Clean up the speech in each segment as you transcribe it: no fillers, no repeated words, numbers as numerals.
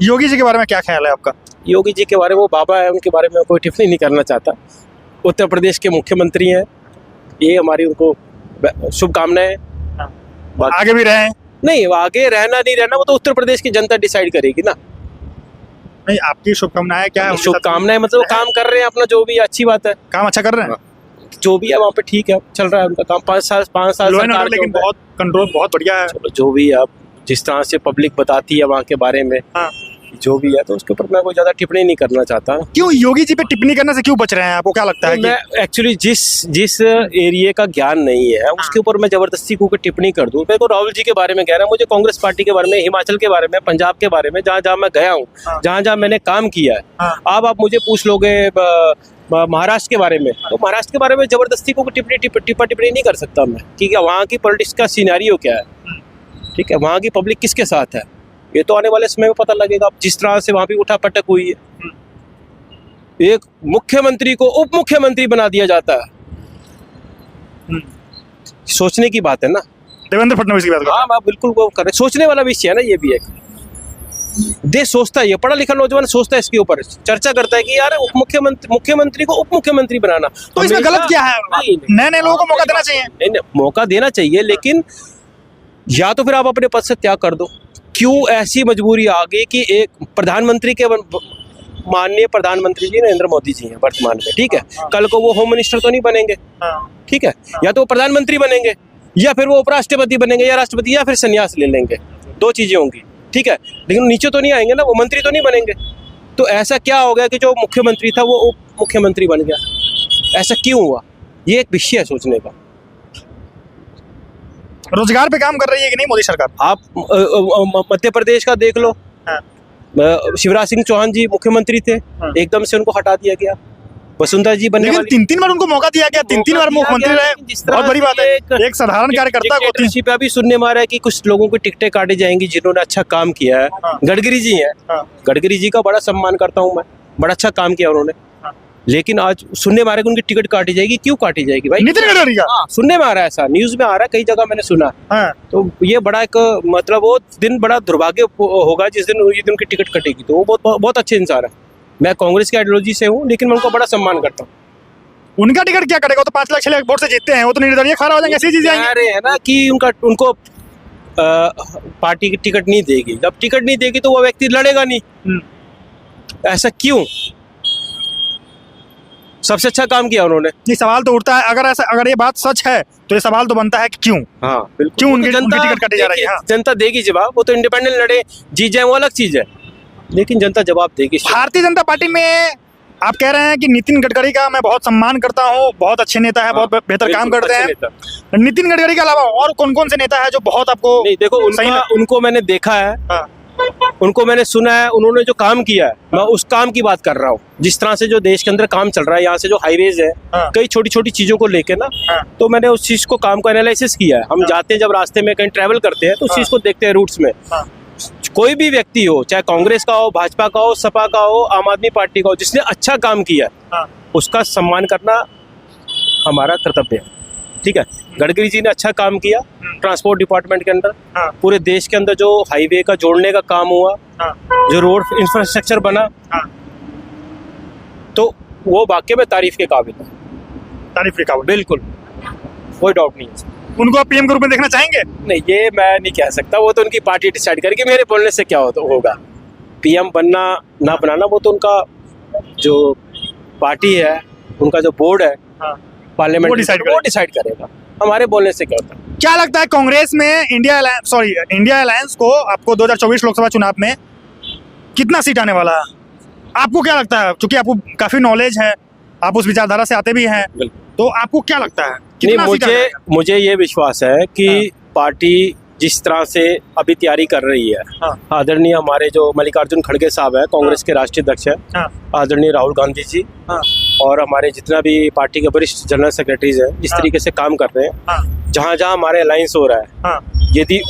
योगी जी के बारे में क्या ख्याल है आपका? योगी जी के बारे में, वो बाबा है, उनके बारे में कोई टिप्पणी नहीं करना चाहता। उत्तर प्रदेश के मुख्यमंत्री हैं, ये हमारी उनको शुभकामनाएं। आगे भी रहे? नहीं, आगे रहना नहीं रहना वो तो उत्तर प्रदेश की जनता डिसाइड करेगी ना। नहीं, आपकी शुभकामनाएं क्या है? शुभकामनाएं मतलब काम कर रहे हैं अपना, जो भी अच्छी बात है, काम अच्छा कर रहे हैं, जो भी है वहाँ पे ठीक है, चल रहा है उनका काम। 5 साल सरकार, लेकिन बहुत कंट्रोल बहुत बढ़िया है। चलो जो भी है, अब जिस तरह से पब्लिक बताती है वहाँ के बारे में, जो भी है, तो उसके ऊपर मैं कोई ज्यादा टिप्पणी नहीं करना चाहता। क्यों योगी जी पे टिप्पणी करने से क्यों बच रहे हैं, आपको क्या लगता है? मैं एक्चुअली जिस एरिया का ज्ञान नहीं है उसके ऊपर मैं जबरदस्ती को टिप्पणी कर दूं। मेरे को राहुल जी के बारे में कह रहा है, मुझे कांग्रेस पार्टी के बारे में, हिमाचल के बारे में, पंजाब के बारे में, जहाँ जहाँ मैं गया हूँ, जहाँ जहाँ मैंने काम किया है। अब आप मुझे पूछ लोगे महाराष्ट्र के बारे में, तो महाराष्ट्र के बारे में जबरदस्ती को टिप्पणी नहीं कर सकता मैं, ठीक है। वहाँ की पॉलिटिक्स का सिनेरियो क्या है, ठीक है, वहाँ की पब्लिक किसके साथ है, ये तो आने वाले समय में पता लगेगा। जिस तरह से वहां भी उठा पटक हुई है, एक मुख्यमंत्री को उप मुख्यमंत्री बना दिया जाता है, सोचने की बात है ना। देवेंद्र फडणवीस की बात कर? हाँ, बिल्कुल वो कर रहे, सोचने वाला विषय है ना, ये भी एक देश सोचता है, ये पढ़ा लिखा नौजवान सोचता है, इसके ऊपर चर्चा करता है कि यार मुख्यमंत्री को उप मुख्यमंत्री बनाना, तो इसमें गलत क्या है? नए नए लोगों को मौका देना चाहिए। नहीं, मौका देना चाहिए, लेकिन या तो फिर आप अपने पद से त्याग कर दो। क्यों ऐसी मजबूरी आ गई कि एक प्रधानमंत्री के, माननीय प्रधानमंत्री जी नरेंद्र मोदी जी हैं वर्तमान में, ठीक है, कल को वो होम मिनिस्टर तो नहीं बनेंगे, ठीक है, या तो वो प्रधानमंत्री बनेंगे, या फिर वो उपराष्ट्रपति बनेंगे, या राष्ट्रपति, या फिर संन्यास ले लेंगे, 2 चीजें होंगी, ठीक है, लेकिन नीचे तो नहीं आएंगे ना, वो मंत्री तो नहीं बनेंगे। तो ऐसा क्या हो गया कि जो मुख्यमंत्री था वो उप मुख्यमंत्री बन गया? ऐसा क्यों हुआ? ये एक विषय है सोचने का। रोजगार पे काम कर रही है कि नहीं मोदी सरकार? आप मध्य प्रदेश का देख लो, शिवराज सिंह चौहान जी मुख्यमंत्री थे, एकदम से उनको हटा दिया गया। वसुंधरा जी बनने वाली, 3 बार उनको मौका दिया गया, 3 बार मुख्यमंत्री रहे, बहुत बड़ी बात है। एक साधारण कार्यकर्ता को पे अभी सुनने में आ रहा है कि कुछ लोगों की टिकटें काटी जाएंगी जिन्होंने अच्छा काम किया है। गडकरी जी हैं, गडकरी जी का बड़ा सम्मान करता हूँ मैं, बड़ा अच्छा काम किया उन्होंने, लेकिन आज सुनने में आ रहा है कि उनकी टिकट काटी जाएगी। क्यों काटी जाएगी भाई? नितिन गडकरी का सुनने में आ रहा है, ऐसा न्यूज में आ रहा है, कई जगह मैंने सुना। तो ये बड़ा एक मतलब वो दिन बड़ा दुर्भाग्य होगा जिस दिन उनकी टिकट कटेगी। तो वो बहुत अच्छे इंसान है, मैं कांग्रेस की आइडियोलॉजी से हूँ, लेकिन मैं उनका बड़ा सम्मान करता हूँ। उनका टिकट क्या करेगा? तो 5 लाख 6 लाख वोट से जीतते हैं, वो तो निर्दलीय खड़ा हो जाएंगे, ऐसी चीजें है ना कि उनको पार्टी की टिकट नहीं देगी। जब टिकट नहीं देगी तो वो व्यक्ति लड़ेगा नहीं। ऐसा क्यों? सबसे अच्छा काम किया उन्होंने। ये सवाल तो उठता है, अगर ये बात सच है तो ये सवाल तो बनता है कि क्यों? हाँ बिल्कुल, क्यों उनकी टिकट काटी जा रही है? जनता देगी जवाब। वो तो इंडिपेंडेंट लड़े जीत जाए वो अलग चीज है, लेकिन जनता जवाब देगी। भारतीय जनता पार्टी में आप कह रहे हैं कि नितिन गडकरी का मैं बहुत सम्मान करता हूँ, बहुत अच्छे नेता है, बहुत बेहतर काम करते हैं। नितिन गडकरी के अलावा और कौन कौन से नेता है जो बहुत आपको? नहीं देखो, उनको मैंने देखा है, उनको मैंने सुना है, उन्होंने जो काम किया है, मैं उस काम की बात कर रहा हूँ। जिस तरह से जो देश के अंदर काम चल रहा है, यहाँ से जो हाईवेज है, कई छोटी छोटी चीजों को लेके ना, तो मैंने उस चीज को काम का एनालिसिस किया है। हम जाते हैं जब रास्ते में कहीं ट्रैवल करते हैं तो उस चीज को देखते हैं रूट्स में। कोई भी व्यक्ति हो, चाहे कांग्रेस का हो, भाजपा का हो, सपा का हो, आम आदमी पार्टी का हो, जिसने अच्छा काम किया उसका सम्मान करना हमारा कर्तव्य है, ठीक है। गडकरी जी ने अच्छा काम किया ट्रांसपोर्ट डिपार्टमेंट के अंदर, पूरे देश के अंदर जो हाईवे का जोड़ने का काम हुआ, जो रोड इंफ्रास्ट्रक्चर बना, तो वो वाकई में तारीफ के काबिल है। तारीफ के काबिल, बिल्कुल, कोई डाउट नहीं है। उनको पीएम के रूप में देखना चाहेंगे? नहीं, ये मैं नहीं कह सकता, वो तो उनकी पार्टी डिसाइड करेगी। मेरे बोलने से क्या होगा? पीएम बनना ना बनाना वो तो उनका जो पार्टी है, उनका जो बोर्ड है, पार्लियामेंट, वो डिसाइड करेगा। हमारे बोलने से क्या होता है? क्या लगता है कांग्रेस में इंडिया अलायंस को आपको 2024 लोकसभा चुनाव में कितना सीट आने वाला है? आपको क्या लगता है? क्योंकि आपको काफी नॉलेज है, आप उस विचारधारा से आते भी हैं, तो आपको क्या लगता है? नहीं, मुझे ये विश्वास है कि पार्टी जिस तरह से अभी तैयारी कर रही है, आदरणीय हमारे जो मल्लिकार्जुन खड़गे साहब है, कांग्रेस के राष्ट्रीय अध्यक्ष है, आदरणीय राहुल गांधी जी, और हमारे जितना भी पार्टी के वरिष्ठ जनरल सेक्रेटरीज हैं, जिस तरीके से काम कर रहे हैं, जहाँ जहाँ हमारे अलायंस हो रहा है, यदि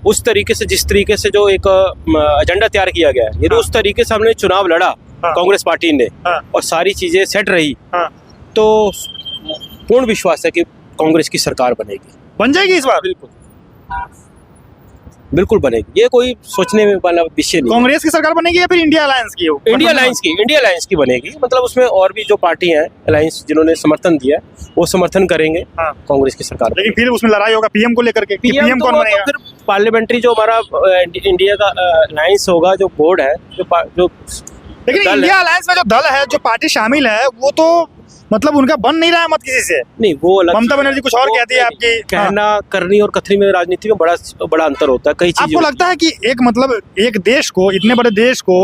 उस तरीके से, जिस तरीके से जो एक एजेंडा तैयार किया गया है, यदि उस तरीके से हमने चुनाव लड़ा कांग्रेस पार्टी ने और सारी चीजें सेट रही, तो पूर्ण विश्वास है कि कांग्रेस की सरकार बनेगी, बन जाएगी इस बार। बिल्कुल। बिल्कुल बनेगी, ये कोई सोचने में वाला विषय नहीं। कांग्रेस की सरकार बनेगी या फिर इंडिया अलायंस की? इंडिया अलायंस की बनेगी, मतलब उसमें और भी जो पार्टी हैं अलायंस जिन्होंने समर्थन दिया है वो समर्थन करेंगे हाँ। कांग्रेस की सरकार। लेकिन फिर उसमें लड़ाई होगा पीएम को लेकर के, पीएम कौन बनेगा? फिर पार्लियामेंट्री जो हमारा इंडिया का अलायंस होगा, जो बोर्ड है, जो लेकिन दल इंडिया अलायंस में जो दल है, जो पार्टी शामिल है, वो तो मतलब उनका बन नहीं रहा है मत किसी से। नहीं, वो अलग। ममता बनर्जी कुछ और कहती है आपकी। कहना करनी और कथनी में राजनीति में बड़ा अंतर होता है। कई चीजें आपको लगता है कि एक मतलब एक देश को, इतने बड़े देश को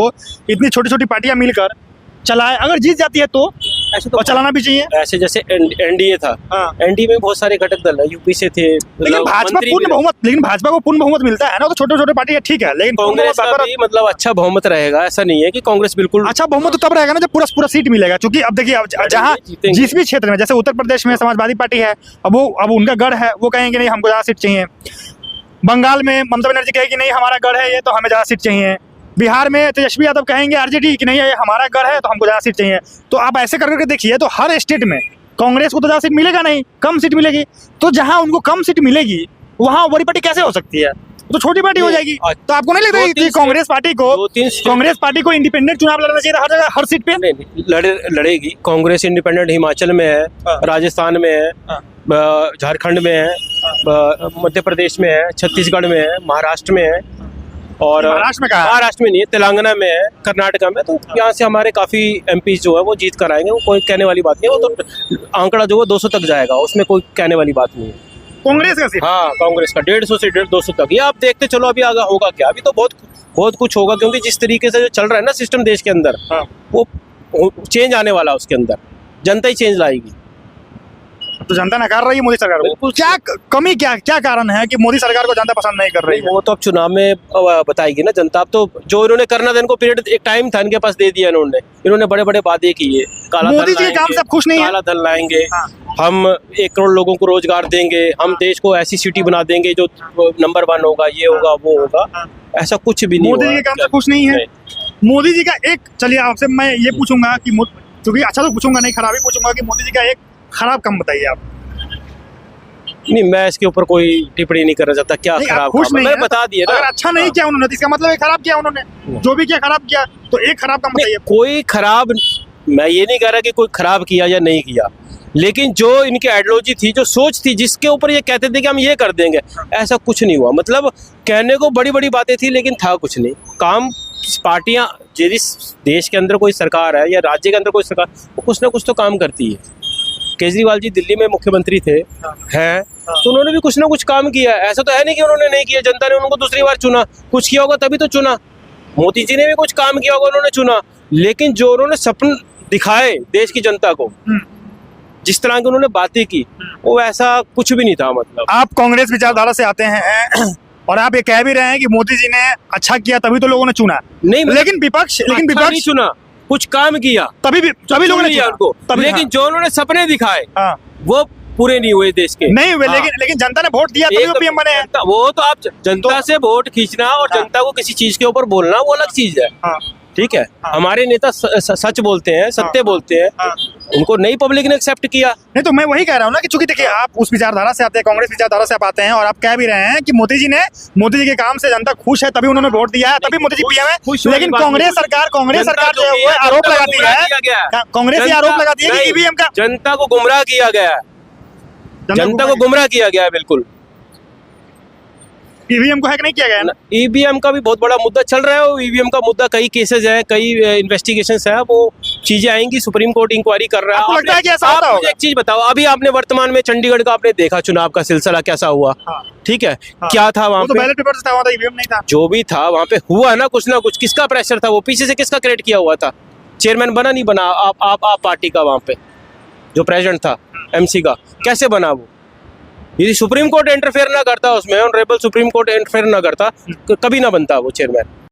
इतनी छोटी छोटी पार्टियां मिलकर चलाए, अगर जीत जाती है तो ऐसे तो और चलाना भी चाहिए? ऐसे जैसे एनडीए था, हाँ। एनडीए में बहुत सारे घटक दल है, यूपी से थे, लेकिन भाजपा को पूर्ण बहुमत मिलता है ना, तो छोटे छोटे पार्टी है ठीक है, लेकिन कांग्रेस का भी मतलब अच्छा बहुमत रहेगा। ऐसा नहीं है कि कांग्रेस बिल्कुल अच्छा बहुमत तो तब रहेगा ना जब पूरा सीट मिलेगा, क्योंकि अब देखिए जहाँ जिस भी क्षेत्र में, जैसे उत्तर प्रदेश में समाजवादी पार्टी है, अब उनका गढ़ है, वो कहेंगे नहीं हमको ज्यादा सीट चाहिए। बंगाल में ममता बनर्जी कहेगी नहीं हमारा गढ़ है ये, तो हमें ज्यादा सीट चाहिए। बिहार में तेजस्वी यादव कहेंगे आरजेडी कि नहीं ये हमारा गढ़ है तो हमको ज्यादा सीट चाहिए। तो आप ऐसे करके देखिए तो हर स्टेट में कांग्रेस को तो ज्यादा सीट मिलेगा नहीं, कम सीट मिलेगी। तो जहां उनको कम सीट मिलेगी वहां बड़ी पार्टी कैसे हो सकती है? तो छोटी पार्टी हो जाएगी। तो आपको नहीं लगता कि कांग्रेस पार्टी को इंडिपेंडेंट चुनाव लड़ना चाहिए हर जगह, हर सीट पे? लड़ेगी कांग्रेस। इंडिपेंडेंट हिमाचल में है, राजस्थान में है, झारखंड में है, मध्य प्रदेश में है, छत्तीसगढ़ में है, महाराष्ट्र में है, और महाराष्ट्र में नहीं है, तेलंगाना में है, कर्नाटका में। तो यहाँ से हमारे काफी एमपी जो है वो जीत कर आएंगे, वो कोई कहने वाली बात नहीं है। वो तो आंकड़ा जो है 200 तक जाएगा, उसमें कोई कहने वाली बात नहीं है। कांग्रेस का सिर्फ? हाँ, कांग्रेस का 150 से 200 तक। ये आप देखते चलो अभी आगे होगा क्या। अभी तो बहुत कुछ होगा, क्योंकि जिस तरीके से जो चल रहा है ना सिस्टम देश के अंदर, वो चेंज आने वाला है उसके अंदर। जनता ही चेंज लाएगी। तो जनता नकार रही है मोदी सरकार को। क्या कमी, क्या कारण है कि मोदी सरकार को जनता पसंद नहीं कर रही है? वो तो अब चुनाव में बताएगी ना जनता। अब तो जो इन्होंने करना था, इनको पीरियड एक टाइम था इनके पास, दे दिया इन्होंने बड़े बड़े वादे किए। मोदी जी के काम से आप खुश नहीं है? काला धन लाएंगे, हम 1 करोड़ लोगों को रोजगार देंगे, हम देश को ऐसी सिटी बना देंगे जो नंबर 1 होगा, ये होगा वो होगा। ऐसा कुछ भी नहीं। मोदी जी के काम से खुश नहीं है? मोदी जी का एक, चलिए आपसे मैं ये पूछूंगा कि क्योंकि अच्छा तो पूछूंगा नहीं, खराब ही पूछूंगा कि मोदी जी का एक खराब काम बताइए आप। नहीं, मैं इसके ऊपर कोई टिप्पणी नहीं करना चाहता। क्या खराब काम है? मैंने बता दिया ना। अगर अच्छा नहीं किया उन्होंने तो इसका मतलब है खराब किया उन्होंने। जो भी किया खराब किया, तो एक खराब काम बताइए। कोई खराब, मैं ये नहीं कह रहा कि कोई खराब किया या नहीं किया, लेकिन जो इनकी आइडियोलॉजी थी, जो सोच थी, जिसके ऊपर ये कहते थे कि हम ये कर देंगे, ऐसा कुछ नहीं हुआ। मतलब कहने को बड़ी बड़ी बातें थी, लेकिन था कुछ नहीं। काम पार्टियां, जिस देश के अंदर कोई सरकार है या राज्य के अंदर कोई सरकार, वो कुछ ना कुछ तो काम करती है। केजरीवाल जी दिल्ली में मुख्यमंत्री थे, हैं, तो उन्होंने भी कुछ ना कुछ काम किया। ऐसा तो है नहीं कि उन्होंने नहीं किया। जनता ने उनको दूसरी बार चुना, कुछ किया होगा तभी तो चुना। मोदी जी ने भी कुछ काम किया होगा, उन्होंने चुना। लेकिन जो उन्होंने सपन दिखाए देश की जनता को, जिस तरह की उन्होंने बातें की, वो ऐसा कुछ भी नहीं था। मतलब आप कांग्रेस विचारधारा से आते हैं और आप ये कह भी रहे हैं कि मोदी जी ने अच्छा किया तभी तो लोगों ने चुना। नहीं, लेकिन विपक्ष नहीं चुना, कुछ काम किया तभी लोगों ने चुना उनको। लेकिन जो उन्होंने सपने दिखाए वो पूरे नहीं हुए देश के। नहीं हुए, लेकिन जनता ने वोट दिया तभी वो पीएम बने हैं। वो तो आप जनता से वोट खींचना और जनता को किसी चीज के ऊपर बोलना, वो अलग चीज है। ठीक है, हमारे नेता सच बोलते हैं, सत्य बोलते हैं, उनको नई पब्लिक ने एक्सेप्ट किया। नहीं, तो मैं वही कह रहा हूँ ना कि चूंकि देखिए आप उस विचारधारा से आते हैं, कांग्रेस विचारधारा से आप आते हैं, और आप कह भी रहे हैं कि मोदी जी के काम से जनता खुश है, तभी उन्होंने वोट दिया है, तभी मोदी जी पीएम है। लेकिन कांग्रेस सरकार जो है वो आरोप लगाती है, कांग्रेस ये आरोप लगाती है कि ईवीएम का जनता को गुमराह किया गया है। जनता को गुमराह किया गया है, बिल्कुल। ईवीएम को हैक नहीं किया गया है ना? ईवीएम का भी बहुत बड़ा मुद्दा चल रहा है। ईवीएम का मुद्दा, कई केसेस है, कई इन्वेस्टिगेशंस है, वो चीजें आएंगी। सुप्रीम कोर्ट इंक्वायरी कर रहा है। आपको लगता है कि ऐसा होता होगा? एक चीज बताओ, अभी आपने वर्तमान में चंडीगढ़ का आपने देखा चुनाव का सिलसिला कैसा हुआ? ठीक है, क्या था वहाँ पे? बैलेट पेपर से था, ईवीएम नहीं था। जो भी था वहाँ पे हुआ ना कुछ ना कुछ। किसका प्रेशर था? वो पीछे से किसका क्रिएट किया हुआ था? चेयरमैन बना नहीं बना आप पार्टी का वहाँ पे जो प्रेसिडेंट था एमसी का, कैसे बना वो? यदि सुप्रीम कोर्ट इंटरफेयर ना करता उसमें, ऑनरेबल सुप्रीम कोर्ट इंटरफेयर ना करता, कभी ना बनता वो चेयरमैन।